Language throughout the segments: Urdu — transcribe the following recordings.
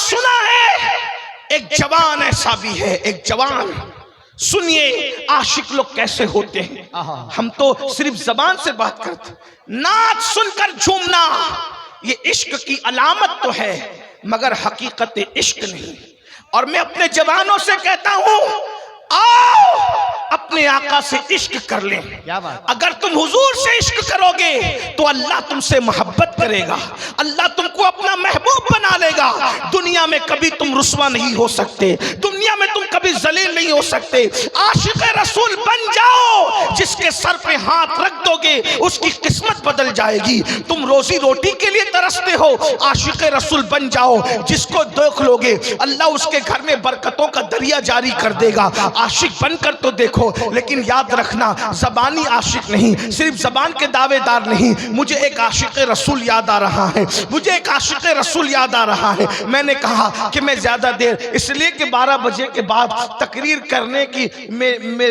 سنا ہے ایک جوان ایسا بھی ہے، ایک جوان، سنیے عاشق لوگ کیسے ہوتے ہیں۔ ہم تو صرف زبان سے بات کرتے، نعت سن کر جھومنا یہ عشق کی علامت تو ہے مگر حقیقت عشق نہیں۔ اور میں اپنے جوانوں سے کہتا ہوں آؤ اپنے آقا سے عشق کر لیں۔ اگر تم حضور سے عشق کرو گے تو اللہ تم سے محبت کرے گا، اللہ تم کو اپنا محبوب بنا لے گا۔ دنیا میں کبھی تم رسوا نہیں ہو سکتے، دنیا میں تم کبھی ذلیل نہیں ہو سکتے۔ عاشق رسول بن جاؤ، جس کے سر پہ ہاتھ رکھ دو گے اس کی قسمت بدل جائے گی۔ تم روزی روٹی کے لیے ترستے ہو، عاشق رسول بن جاؤ، جس کو دیکھ لو گے اللہ اس کے گھر میں برکتوں کا دریا جاری کر دے گا۔ عاشق بن کر تو دیکھو، لیکن یاد رکھنا زبانی عاشق نہیں، صرف زبان کے دعوے دار نہیں۔ مجھے ایک عاشق رسول یاد آ رہا ہے، مجھے ایک عاشق رسول یاد آ رہا ہے۔ میں نے کہا کہ میں زیادہ دیر اس لیے کہ 12 بجے کے بعد تقریر کرنے کی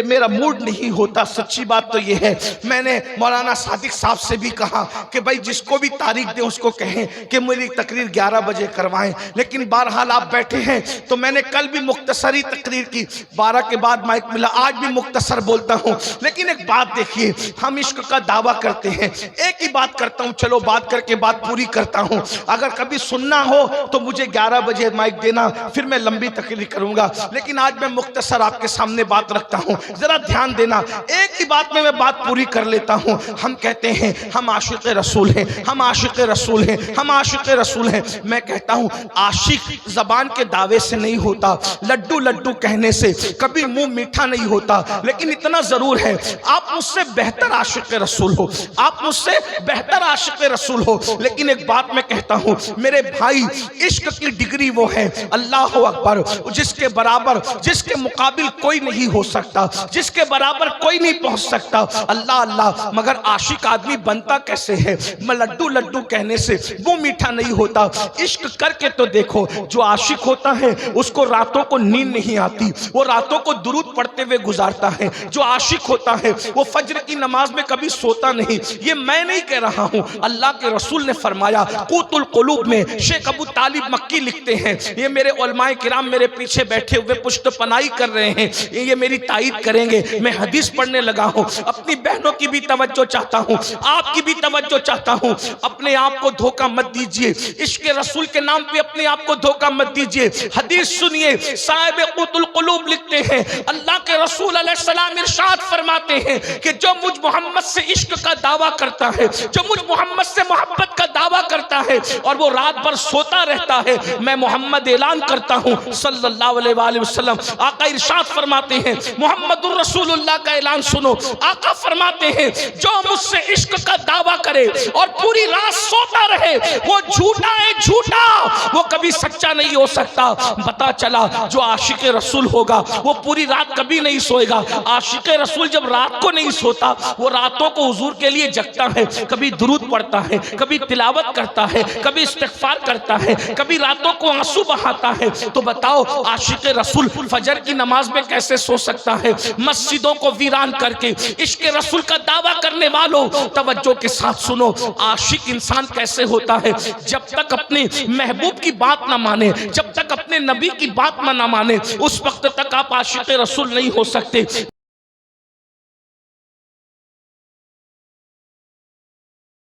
میرا موڈ نہیں ہوتا، سچی بات تو یہ ہے۔ میں نے مولانا صادق صاحب سے بھی کہا کہ بھائی جس کو بھی تاریخ دیں اس کو کہیں کہ میری تقریر 11 بجے کروائیں، لیکن بہرحال آپ بیٹھے ہیں تو میں نے کل بھی مختصری تقریر کی، 12 کے بعد مائک ملا، آج بھی مختصر بولتا ہوں۔ لیکن ایک بات دیکھیے، ہم عشق کا دعویٰ کرتے ہیں، ایک ہی بات کرتا ہوں، چلو بات کر کے بات پوری کرتا ہوں۔ اگر کبھی سننا ہو تو مجھے 11 بجے مائک دینا، پھر میں لمبی تقریر کروں گا، لیکن آج میں مختصر آپ کے سامنے بات رکھتا ہوں، ذرا دھیان دینا۔ ایک ہی بات میں بات پوری کر لیتا ہوں۔ ہم کہتے ہیں ہم عاشق رسول ہیں، ہم عاشق رسول ہیں، ہم عاشق رسول ہیں۔ میں کہتا ہوں عاشق زبان کے دعوے سے نہیں ہوتا، لڈو لڈو کہنے سے کبھی منہ میٹھا نہیں ہوتا، لیکن اتنا ضرور ہے آپ مجھ سے بہتر عاشق رسول ہو، آپ مجھ سے بہتر عاشق رسول ہو۔ لیکن ایک بات میں کہتا ہوں میرے بھائی، عشق کی ڈگری وہ ہے اللہ اکبر، جس کے برابر، جس کے مقابل کوئی نہیں ہو سکتا، جس کے برابر کوئی نہیں پہنچ سکتا۔ اللہ اللہ، مگر عاشق آدمی بنتا کیسے ہے؟ میں لڈو لڈو کہنے سے وہ میٹھا نہیں ہوتا، عشق کر کے تو دیکھو۔ جو عاشق ہوتا ہے اس کو راتوں کو نیند نہیں آتی، وہ راتوں کو درود پڑھتے ہوئے گزارتا ہے۔ جو عاشق ہوتا ہے وہ فجر کی نماز میں کبھی سوتا نہیں۔ یہ میں نہیں کہہ رہا ہوں، اللہ کے رسول نے فرمایا۔ قوت القلوب میں شیخ ابو طالب مکی لکھتے ہیں، یہ میرے علماء کرام میرے پیچھے بیٹھے ہوئے پشت پناہی کر رہے ہیں، یہ میری تائید کریں گے۔ میں حدیث پڑھنے لگا ہوں، اپنی بہنوں کی بھی توجہ چاہتا ہوں، آپ کی بھی توجہ چاہتا ہوں۔ اپنے آپ کو دھوکہ مت دیجئے، عشق رسول کے نام پہ اپنے آپ کو دھوکہ مت دیجئے۔ حدیث سنیے، صاحب قوت القلوب لکھتے ہیں اللہ کے رسول علیہ السلام ارشاد فرماتے ہیں کہ جو مجھ محمد سے عشق کا دعویٰ کرتا ہے، جو مجھ محمد سے محبت کا دعویٰ کرتا ہے اور وہ رات بھر سوتا رہتا ہے، میں محمد اعلان کرتا ہوں صلی اللہ علیہ وآلہ وسلم، آقا ارشاد فرماتے ہیں محمد الرسول اللہ کا اعلان سنو، آقا فرماتے ہیں جو مجھ سے عشق کا دعویٰ کرے اور پوری رات سوتا رہے وہ جھوٹا ہے، جھوٹا، وہ کبھی سچا نہیں ہو سکتا۔ پتا چلا جو عاشق رسول ہوگا وہ پوری رات کبھی نہیں سوئے گا۔ عاشق رسول جب رات کو نہیں سوتا وہ راتوں کو حضور کے لیے جگتا ہے، کبھی درود پڑھتا ہے، کبھی تلاوت کرتا ہے، کبھی استغفار کرتا ہے، کبھی راتوں کو آنسو بہاتا ہے۔ تو بتاؤ عاشق رسول فجر کی نماز میں کیسے سو سکتا ہے؟ مسجدوں کو ویران کر کے عشق رسول کا دعویٰ کرنے والوں توجہ کے ساتھ سنو، عاشق انسان کیسے ہوتا ہے؟ جب تک اپنے محبوب کی بات نہ مانے، جب تک اپنے نبی کی بات نہ مانے، اس وقت تک آپ عاشق رسول نہیں ہو سکتے۔